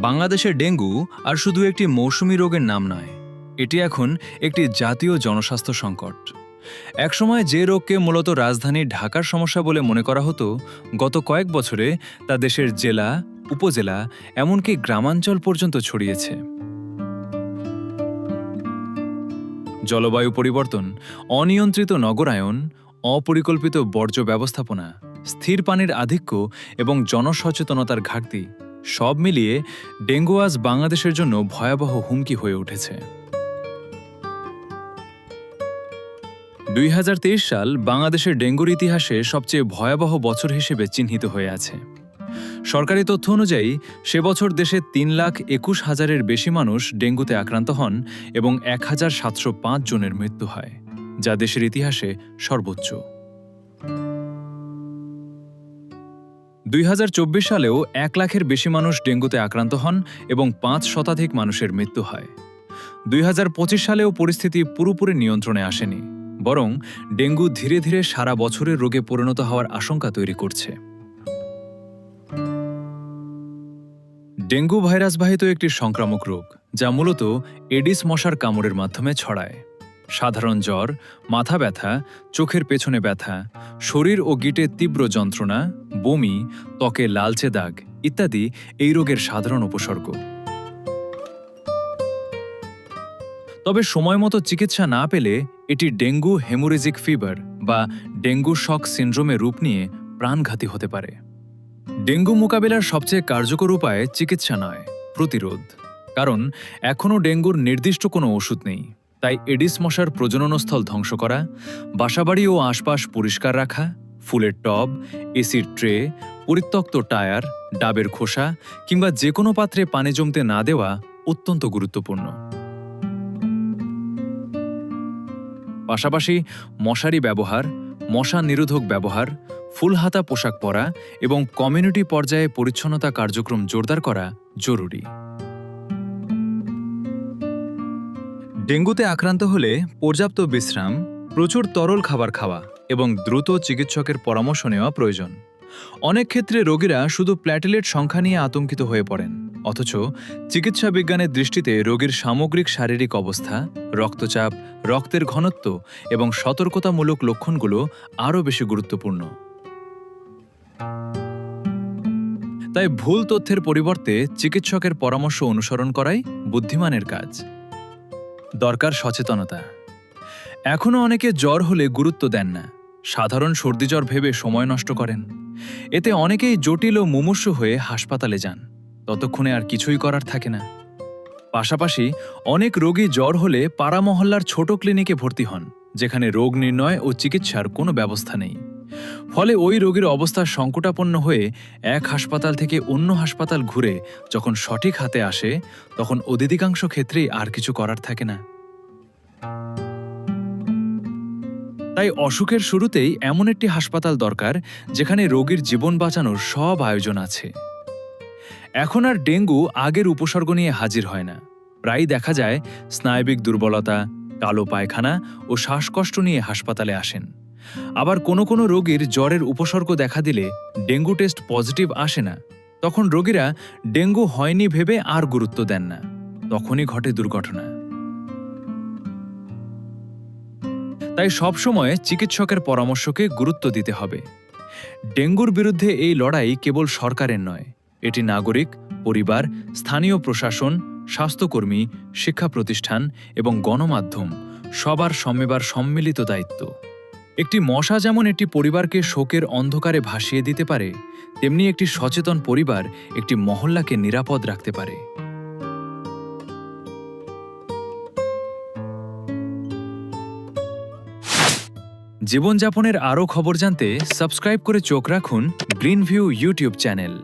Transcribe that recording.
বাংলাদেশের ডেঙ্গু আর শুধু একটি মৌসুমী রোগের নাম নয়, এটি এখন একটি জাতীয় জনস্বাস্থ্য সংকট। একসময় যে রোগকে মূলত রাজধানী ঢাকার সমস্যা বলে মনে করা হতো, গত কয়েক বছরে তা দেশের জেলা, উপজেলা, এমনকি গ্রামাঞ্চল পর্যন্ত ছড়িয়েছে। জলবায়ু পরিবর্তন, অনিয়ন্ত্রিত নগরায়ন, অপরিকল্পিত বর্জ্য ব্যবস্থাপনা, স্থির পানির আধিক্য এবং জনসচেতনতার ঘাটতি সব মিলিয়ে ডেঙ্গু আজ বাংলাদেশের জন্য ভয়াবহ হুমকি হয়ে উঠেছে। 2023 সাল বাংলাদেশের ডেঙ্গুর ইতিহাসে সবচেয়ে ভয়াবহ বছর হিসেবে চিহ্নিত হয়ে আছে। সরকারি তথ্য অনুযায়ী সে বছর দেশে 3,21,000-এর বেশি মানুষ ডেঙ্গুতে আক্রান্ত হন এবং 1,705 জনের মৃত্যু হয়, যা দেশের ইতিহাসে সর্বোচ্চ। 2024 সালেও 1 লাখের বেশি মানুষ ডেঙ্গুতে আক্রান্ত হন এবং 5 শতাধিক মানুষের মৃত্যু হয়। 2025 সালেও পরিস্থিতি পুরোপুরি নিয়ন্ত্রণে আসেনি, বরং ডেঙ্গু ধীরে ধীরে সারা বছরের রোগে পরিণত হওয়ার আশঙ্কা তৈরি করছে। ডেঙ্গু ভাইরাসবাহিত একটি সংক্রামক রোগ, যা মূলত এডিস মশার কামড়ের মাধ্যমে ছড়ায়। সাধারণ জ্বর, মাথা ব্যথা, চোখের পেছনে ব্যথা, শরীর ও গিটে তীব্র যন্ত্রণা, বমি, ত্বকে লালচে দাগ ইত্যাদি এই রোগের সাধারণ উপসর্গ। তবে সময়মতো চিকিৎসা না পেলে এটি ডেঙ্গু হেমোরেজিক ফিভার বা ডেঙ্গু শক সিন্ড্রোমে রূপ নিয়ে প্রাণঘাতী হতে পারে। ডেঙ্গু মোকাবিলার সবচেয়ে কার্যকর উপায় চিকিৎসা নয়, প্রতিরোধ। কারণ এখনও ডেঙ্গুর নির্দিষ্ট কোনো ওষুধ নেই। তাই এডিস মশার প্রজননস্থল ধ্বংস করা, বাসাবাড়ি ও আশপাশ পরিষ্কার রাখা, ফুলের টব, এসির ট্রে, পরিত্যক্ত টায়ার, ডাবের খোসা কিংবা যে কোনো পাত্রে পানি জমতে না দেওয়া অত্যন্ত গুরুত্বপূর্ণ। পাশাপাশি মশারি ব্যবহার, মশা নিরোধক ব্যবহার, ফুলহাতা পোশাক পরা এবং কমিউনিটি পর্যায়ে পরিচ্ছন্নতা কার্যক্রম জোরদার করা জরুরি। ডেঙ্গুতে আক্রান্ত হলে পর্যাপ্ত বিশ্রাম, প্রচুর তরল খাবার খাওয়া এবং দ্রুত চিকিৎসকের পরামর্শ নেওয়া প্রয়োজন। অনেক ক্ষেত্রে রোগীরা শুধু প্ল্যাটেলেট সংখ্যা নিয়ে আতঙ্কিত হয়ে পড়েন, অথচ চিকিৎসা বিজ্ঞানের দৃষ্টিতে রোগীর সামগ্রিক শারীরিক অবস্থা, রক্তচাপ, রক্তের ঘনত্ব এবং সতর্কতামূলক লক্ষণগুলো আরও বেশি গুরুত্বপূর্ণ। তাই ভুল তথ্যের পরিবর্তে চিকিৎসকের পরামর্শ অনুসরণ করাই বুদ্ধিমানের কাজ। দরকার সচেতনতা। এখনও অনেকে জ্বর হলে গুরুত্ব দেন না, সাধারণ সর্দি জ্বর ভেবে সময় নষ্ট করেন। এতে অনেকেই জটিল ও মুমূর্ষু হয়ে হাসপাতালে যান, ততক্ষণে আর কিছুই করার থাকে না। পাশাপাশি অনেক রোগী জ্বর হলে পাড়া মহল্লার ছোট ক্লিনিকে ভর্তি হন, যেখানে রোগ নির্ণয় ও চিকিৎসার কোনো ব্যবস্থা নেই। ফলে ওই রোগীর অবস্থা সংকটাপন্ন হয়ে এক হাসপাতাল থেকে অন্য হাসপাতাল ঘুরে যখন সঠিক হাতে আসে, তখন অধিকাংশ ক্ষেত্রেই আর কিছু করার থাকে না। তাই অসুখের শুরুতেই এমন একটি হাসপাতাল দরকার যেখানে রোগীর জীবন বাঁচানোর সব আয়োজন আছে। এখন আর ডেঙ্গু আগের উপসর্গ নিয়ে হাজির হয় না। প্রায়ই দেখা যায় স্নায়বিক দুর্বলতা, কালো পায়খানা ও শ্বাসকষ্ট নিয়ে হাসপাতালে আসেন। আবার কোনো কোনো রোগীর জ্বরের উপসর্গ দেখা দিলে ডেঙ্গু টেস্ট পজিটিভ আসে না, তখন রোগীরা ডেঙ্গু হয়নি ভেবে আর গুরুত্ব দেন না। তখনই ঘটে দুর্ঘটনা। তাই সবসময় চিকিৎসকের পরামর্শকে গুরুত্ব দিতে হবে। ডেঙ্গুর বিরুদ্ধে এই লড়াই কেবল সরকারের নয়, এটি নাগরিক, পরিবার, স্থানীয় প্রশাসন, স্বাস্থ্যকর্মী, শিক্ষা প্রতিষ্ঠান এবং গণমাধ্যম সবার সম্মিলিত দায়িত্ব। একটি মশা যেমন একটি পরিবারকে শোকের অন্ধকারে ভাসিয়ে দিতে পারে, তেমনি একটি সচেতন পরিবার একটি মহল্লাকে নিরাপদ রাখতে পারে। জীবনযাপনের আরও খবর জানতে সাবস্ক্রাইব করে চোখ রাখুন গ্রিন ভিউ ইউটিউব চ্যানেল।